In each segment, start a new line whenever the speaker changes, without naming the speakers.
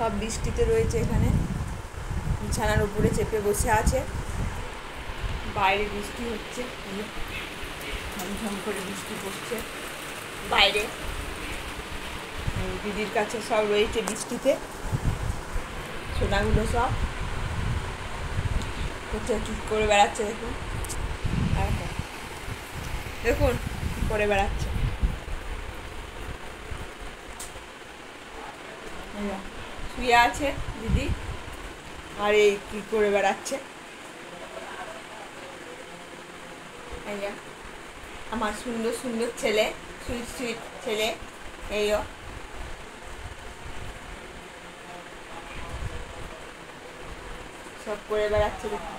সব বৃষ্টিতে রয়েছে এখানে, বিছানার উপরে চেপে বসে আছে। বাইরে বৃষ্টি হচ্ছে, ঝমঝম করে বৃষ্টি পড়ছে বাইরে। দিদির কাছে সব রয়েছে বৃষ্টিতে, সোনাগুলো সব কোথাও কি করে বেড়াচ্ছে দেখুন, দেখুন কি করে বেড়াচ্ছে। শুয়ে আছে দিদি, আর এই কি করে বেড়াচ্ছে। আমার সুন্দর সুন্দর ছেলে, সুইট সুইট ছেলে, এইও সব করে বেড়াচ্ছে দেখুন।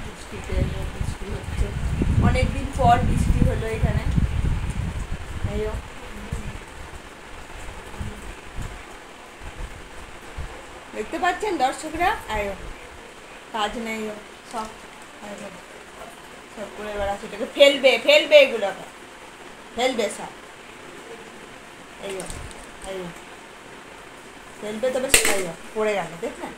বৃষ্টি হচ্ছে, অনেকদিন পর বৃষ্টি হলো এখানে। এইও দেখতে পাচ্ছেন দর্শকরা, আয়ো কাজ নেই, সব সব করে বেড়াচ্ছে। এটাকে ফেলবে ফেলবে, এগুলোকে ফেলবে সব, এই ফেলবে, তবে পড়ে গেল দেখলেন।